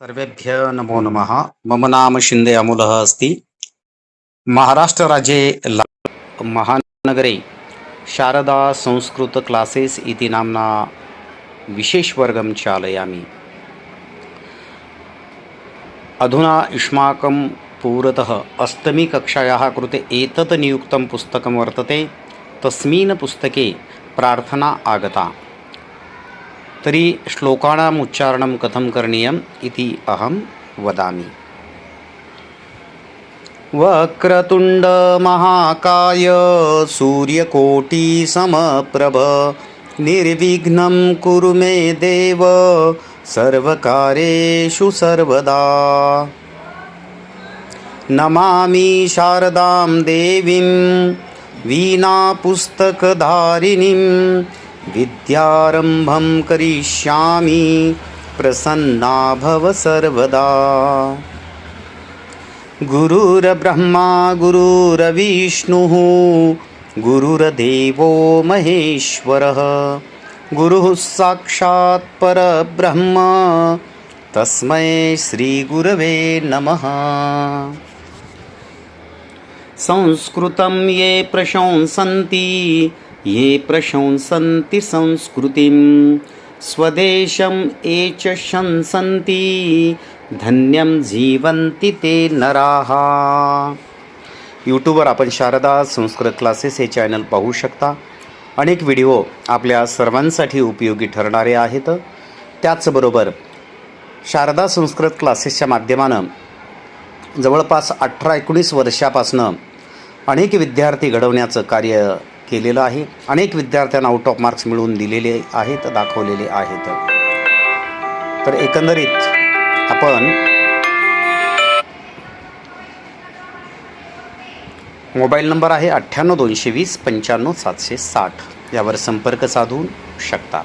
सर्वेभ्य नमो नमः। मम नाम शिंदे अमूलः अस्ति। महाराष्ट्रराज्ये महानगरे शारदा संस्कृत क्लासेस् इति नाम्ना विशेषवर्गं चालयामि। अधुना युष्माकं पुरतः अष्टमी कक्षायाः कृते एतत् नियुक्तं पुस्तकं वर्तते। तस्मिन् पुस्तके प्रार्थना आगता। तर्हि श्लोकानाम् उच्चारणं कथं करणीयम् इति अहं वदामि। वक्रतुण्ड महाकाय सूर्यकोटि समप्रभ निर्विघ्नं कुरु मे देव सर्वकार्येषु सर्वदा। नमामि शारदां देवीं वीणापुस्तकधारिणीं विद्यारम्भं करिष्यामि प्रसन्ना भव सर्वदा। गुरुर्ब्रह्मा गुरुर्विष्णुः गुरुर्देवो महेश्वरः गुरुः साक्षात् परब्रह्म तस्मै श्रीगुरवे नमः। संस्कृतं ये प्रशंसन्ति ये प्रशंसन्ति संस्कृतिं स्वदेशं ये च शंसन्ति धन्यं जीवन्ति ते नराः। यूट्यूबवर आपण शारदा संस्कृत क्लासेस हे चॅनल पाहू शकता। अनेक व्हिडिओ आपल्या सर्वांसाठी उपयोगी ठरणारे आहेत। त्याचबरोबर शारदा संस्कृत क्लासेसच्या माध्यमानं जवळपास 18-19 वर्षापासून अनेक विद्यार्थी घडवण्याचं कार्य केलेलं आहे। अनेक विद्यार्थ्यांना आउट ऑफ मार्क्स मिळवून दिलेले आहेत, दाखवलेले आहेत। तर एकंदरीत आपण मोबाईल नंबर आहे 98 220 95 760 यावर संपर्क साधू शकता।